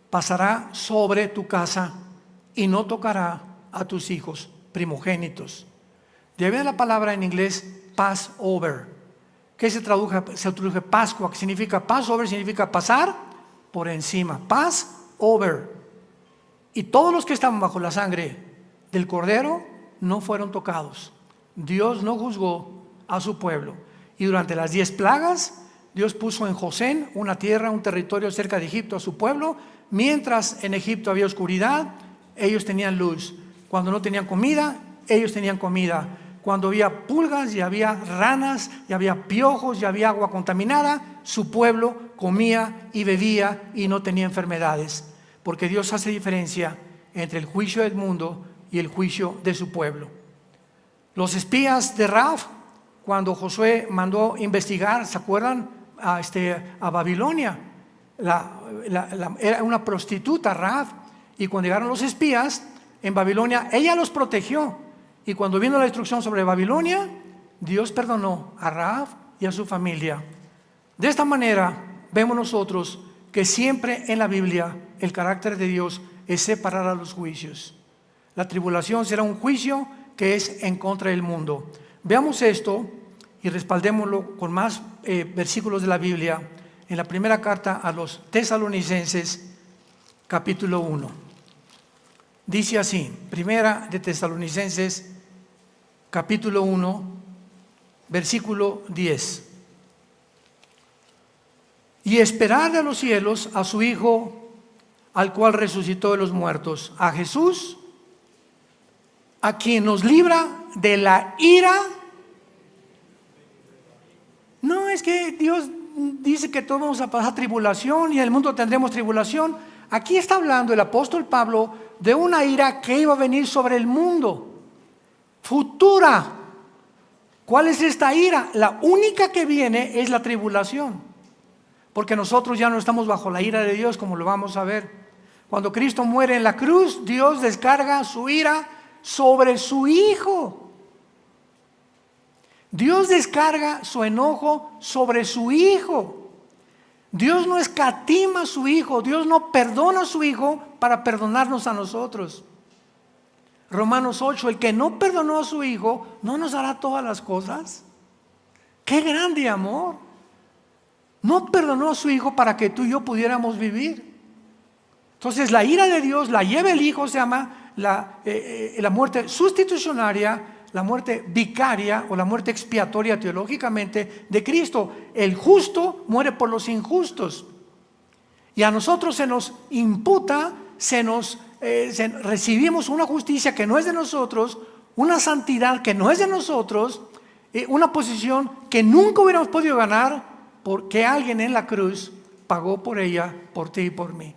Speaker 1: pasará sobre tu casa y no tocará a tus hijos primogénitos. De ahí viene la palabra en inglés Passover, que se traduce Pascua, que significa Passover, significa pasar por encima. Passover. Y todos los que estaban bajo la sangre del cordero no fueron tocados. Dios no juzgó a su pueblo. Y durante las 10 plagas, Dios puso en Gosén, una tierra, un territorio cerca de Egipto, a su pueblo. Mientras en Egipto había oscuridad, ellos tenían luz. Cuando no tenían comida, ellos tenían comida. Cuando había pulgas y había ranas y había piojos y había agua contaminada, su pueblo comía y bebía y no tenía enfermedades. Porque Dios hace diferencia entre el juicio del mundo y el juicio de su pueblo. Los espías de Rahab, cuando Josué mandó investigar, ¿se acuerdan? A Babilonia. Era una prostituta Rahab, y cuando llegaron los espías en Babilonia, ella los protegió. Y cuando vino la destrucción sobre Babilonia, Dios perdonó a Rahab y a su familia. De esta manera vemos nosotros que siempre en la Biblia el carácter de Dios es separar a los juicios. La tribulación será un juicio que es en contra del mundo. Veamos esto y respaldémoslo con más versículos de la Biblia en la primera carta a los Tesalonicenses, capítulo 1. Dice así, primera de Tesalonicenses, capítulo 1, versículo 10. Y esperar de los cielos a su Hijo, al cual resucitó de los muertos, a Jesús, a quien nos libra de la ira. No es que Dios dice que todos vamos a pasar tribulación y en el mundo tendremos tribulación. Aquí está hablando el apóstol Pablo de una ira que iba a venir sobre el mundo, futura. ¿Cuál es esta ira? La única que viene es la tribulación, porque nosotros ya no estamos bajo la ira de Dios, como lo vamos a ver. Cuando Cristo muere en la cruz, Dios descarga su ira sobre su Hijo. Dios descarga su enojo sobre su Hijo. Dios no escatima a su Hijo, Dios no perdona a su Hijo para perdonarnos a nosotros. Romanos 8, el que no perdonó a su Hijo, ¿no nos hará todas las cosas? ¡Qué grande amor! No perdonó a su Hijo para que tú y yo pudiéramos vivir. Entonces la ira de Dios la lleva el Hijo, se llama la muerte sustitucionaria, la muerte vicaria o la muerte expiatoria teológicamente de Cristo. El justo muere por los injustos. Y a nosotros se nos imputa, recibimos una justicia que no es de nosotros, una santidad que no es de nosotros, una posición que nunca hubiéramos podido ganar porque alguien en la cruz pagó por ella, por ti y por mí.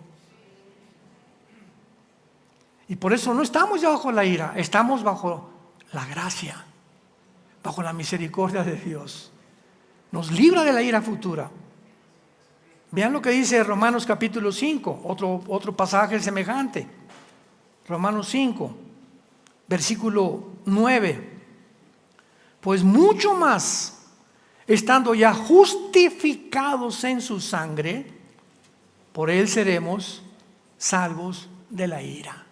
Speaker 1: Y por eso no estamos ya bajo la ira, estamos bajo la gracia, bajo la misericordia de Dios. Nos libra de la ira futura. Vean lo que dice Romanos capítulo 5, otro pasaje semejante. Romanos 5, versículo 9. Pues mucho más, estando ya justificados en su sangre, por él seremos salvos de la ira.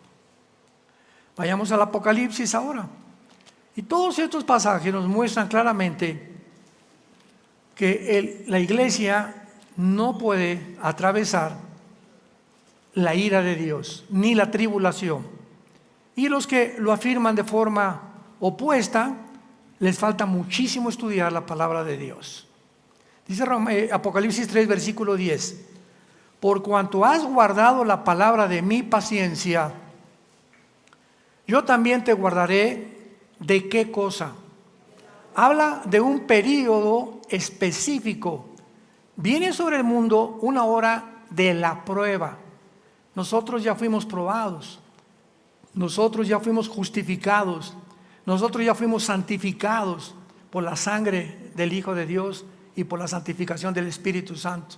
Speaker 1: Vayamos al Apocalipsis ahora. Y todos estos pasajes nos muestran claramente que la iglesia no puede atravesar la ira de Dios, ni la tribulación. Y los que lo afirman de forma opuesta, les falta muchísimo estudiar la palabra de Dios. Dice Apocalipsis 3, versículo 10: por cuanto has guardado la palabra de mi paciencia, yo también te guardaré. ¿De qué cosa? Habla de un periodo específico. Viene sobre el mundo una hora de la prueba. Nosotros ya fuimos probados, nosotros ya fuimos justificados, nosotros ya fuimos santificados por la sangre del Hijo de Dios y por la santificación del Espíritu Santo.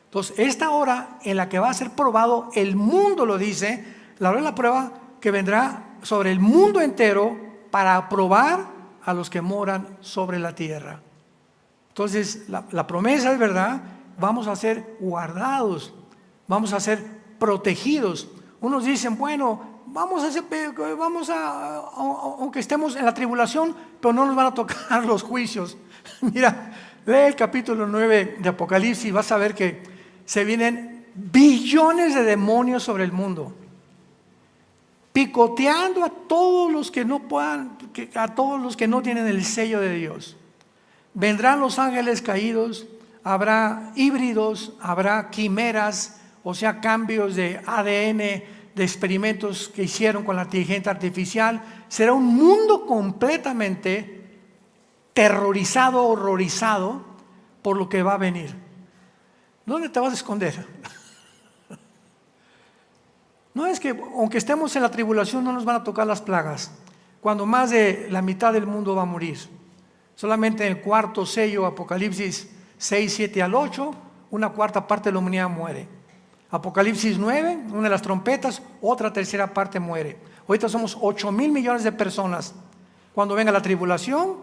Speaker 1: Entonces, esta hora en la que va a ser probado, el mundo lo dice, la hora de la prueba que vendrá sobre el mundo entero para probar a los que moran sobre la tierra. Entonces, la promesa es verdad, vamos a ser guardados, vamos a ser protegidos. Unos dicen, bueno, aunque estemos en la tribulación, pero no nos van a tocar los juicios. Mira, lee el capítulo 9 de Apocalipsis y vas a ver que se vienen billones de demonios sobre el mundo, picoteando a todos los que no puedan, a todos los que no tienen el sello de Dios. Vendrán los ángeles caídos, habrá híbridos, habrá quimeras, o sea, cambios de ADN, de experimentos que hicieron con la inteligencia artificial. Será un mundo completamente terrorizado, horrorizado por lo que va a venir. ¿Dónde te vas a esconder? No es que aunque estemos en la tribulación no nos van a tocar las plagas, cuando más de la mitad del mundo va a morir. Solamente en el cuarto sello, Apocalipsis 6, 7 al 8, una cuarta parte de la humanidad muere. Apocalipsis 9, una de las trompetas, otra tercera parte muere. Ahorita somos 8,000 millones de personas. Cuando venga la tribulación,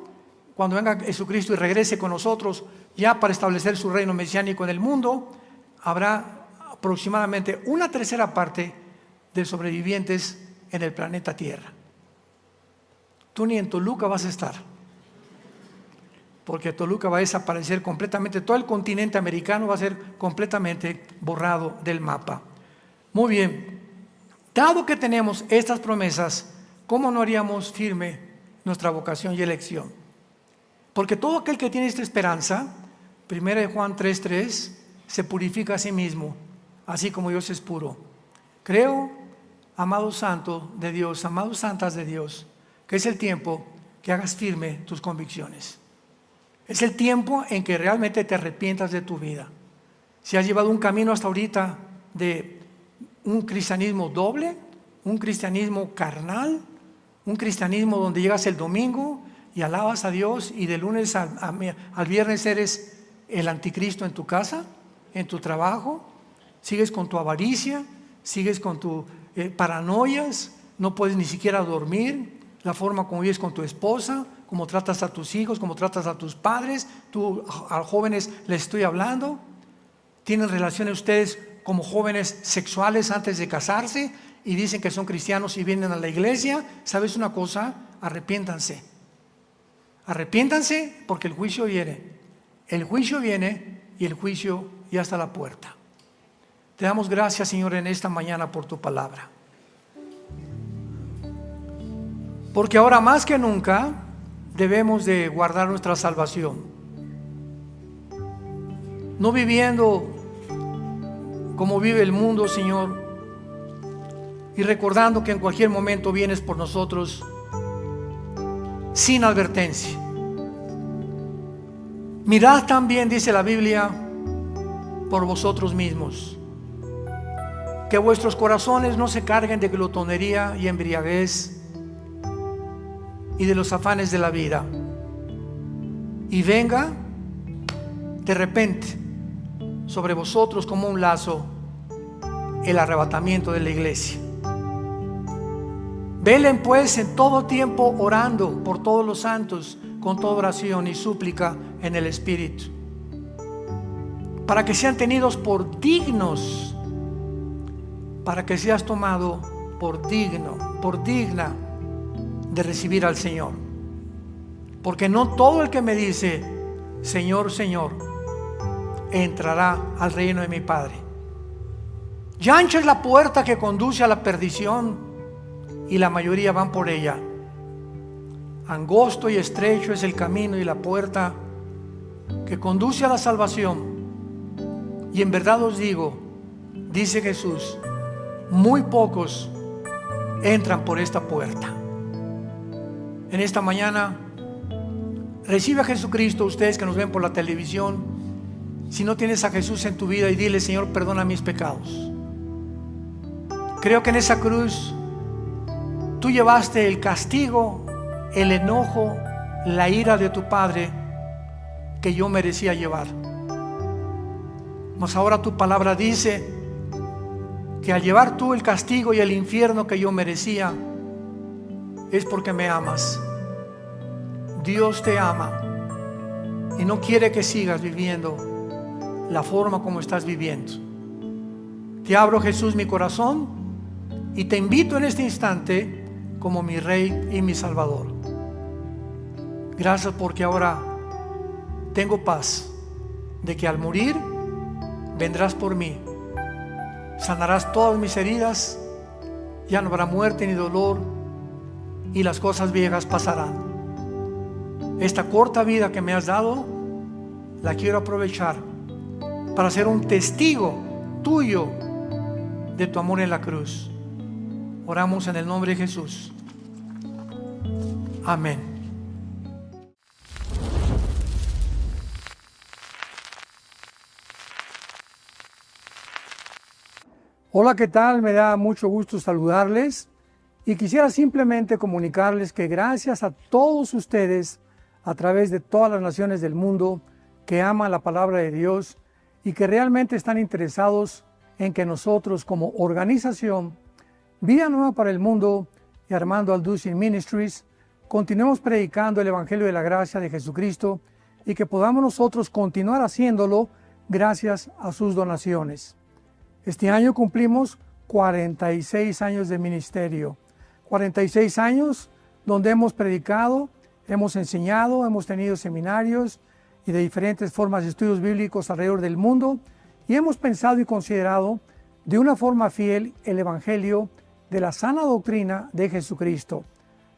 Speaker 1: cuando venga Jesucristo y regrese con nosotros ya para establecer su reino mesiánico en el mundo, habrá aproximadamente una tercera parte de sobrevivientes en el planeta Tierra. Tú ni en Toluca vas a estar, porque Toluca va a desaparecer completamente. Todo el continente americano va a ser completamente borrado del mapa. Muy bien, dado que tenemos estas promesas, ¿cómo no haríamos firme nuestra vocación y elección? Porque todo aquel que tiene esta esperanza, 1 Juan 3:3, se purifica a sí mismo, así como Dios es puro. Creo, amado santo de Dios, amados santas de Dios, que es el tiempo que hagas firme tus convicciones. Es el tiempo en que realmente te arrepientas de tu vida. Si has llevado un camino hasta ahorita de un cristianismo doble, un cristianismo carnal, un cristianismo donde llegas el domingo y alabas a Dios y de lunes al viernes eres el anticristo en tu casa, en tu trabajo, sigues con tu avaricia, sigues con tus paranoias, no puedes ni siquiera dormir, la forma como vives con tu esposa, cómo tratas a tus hijos, cómo tratas a tus padres. Tú a jóvenes les estoy hablando. Tienen relaciones ustedes como jóvenes sexuales antes de casarse y dicen que son cristianos y vienen a la iglesia. ¿Sabes una cosa? Arrepiéntanse. Arrepiéntanse porque el juicio viene. El juicio viene y el juicio ya está a la puerta. Te damos gracias, Señor, en esta mañana por tu palabra. Porque ahora más que nunca debemos de guardar nuestra salvación, no viviendo como vive el mundo, Señor, y recordando que en cualquier momento vienes por nosotros sin advertencia. Mirad también, dice la Biblia, por vosotros mismos, que vuestros corazones no se carguen de glotonería y embriaguez y de los afanes de la vida, y venga de repente sobre vosotros como un lazo el arrebatamiento de la iglesia. Velen pues en todo tiempo orando por todos los santos con toda oración y súplica en el Espíritu, para que sean tenidos por dignos, para que seas tomado por digno, por digna de recibir al Señor. Porque no todo el que me dice, Señor, Señor, entrará al reino de mi Padre. Ya ancha es la puerta que conduce a la perdición, y la mayoría van por ella. Angosto y estrecho es el camino y la puerta que conduce a la salvación. Y en verdad os digo, dice Jesús, muy pocos entran por esta puerta. En esta mañana, recibe a Jesucristo. Ustedes que nos ven por la televisión, si no tienes a Jesús en tu vida, y dile, Señor, perdona mis pecados. Creo que en esa cruz tú llevaste el castigo, el enojo, la ira de tu Padre que yo merecía llevar. Mas ahora tu palabra dice que al llevar tú el castigo y el infierno que yo merecía, es porque me amas. Dios te ama y no quiere que sigas viviendo la forma como estás viviendo. Te abro, Jesús, mi corazón, y te invito en este instante como mi Rey y mi Salvador. Gracias porque ahora tengo paz de que al morir vendrás por mí, sanarás todas mis heridas, ya no habrá muerte ni dolor, y las cosas viejas pasarán. Esta corta vida que me has dado la quiero aprovechar para ser un testigo tuyo de tu amor en la cruz. Oramos en el nombre de Jesús. Amén. Hola, ¿qué tal? Me da mucho gusto saludarles y quisiera simplemente comunicarles que gracias a todos ustedes a través de todas las naciones del mundo que aman la palabra de Dios y que realmente están interesados en que nosotros como organización Vida Nueva para el Mundo y Armando Alducin Ministries continuemos predicando el Evangelio de la Gracia de Jesucristo y que podamos nosotros continuar haciéndolo gracias a sus donaciones. Este año cumplimos 46 años de ministerio, 46 años donde hemos predicado, hemos enseñado, hemos tenido seminarios y de diferentes formas de estudios bíblicos alrededor del mundo, y hemos pensado y considerado de una forma fiel el Evangelio de la sana doctrina de Jesucristo.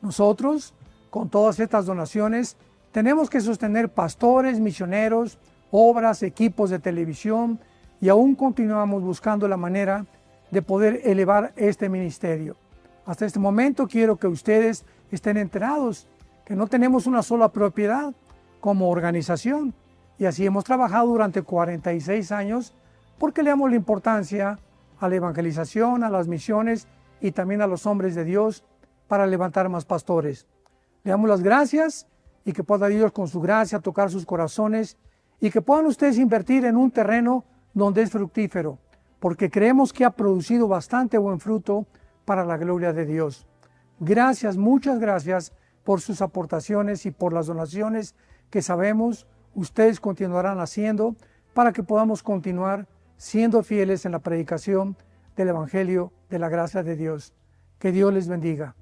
Speaker 1: Nosotros, con todas estas donaciones, tenemos que sostener pastores, misioneros, obras, equipos de televisión, y aún continuamos buscando la manera de poder elevar este ministerio. Hasta este momento quiero que ustedes estén enterados que no tenemos una sola propiedad como organización, y así hemos trabajado durante 46 años porque le damos la importancia a la evangelización, a las misiones y también a los hombres de Dios para levantar más pastores. Le damos las gracias y que pueda Dios con su gracia tocar sus corazones y que puedan ustedes invertir en un terreno donde es fructífero, porque creemos que ha producido bastante buen fruto para la gloria de Dios. Gracias, muchas gracias por sus aportaciones y por las donaciones que sabemos ustedes continuarán haciendo para que podamos continuar siendo fieles en la predicación del Evangelio de la gracia de Dios. Que Dios les bendiga.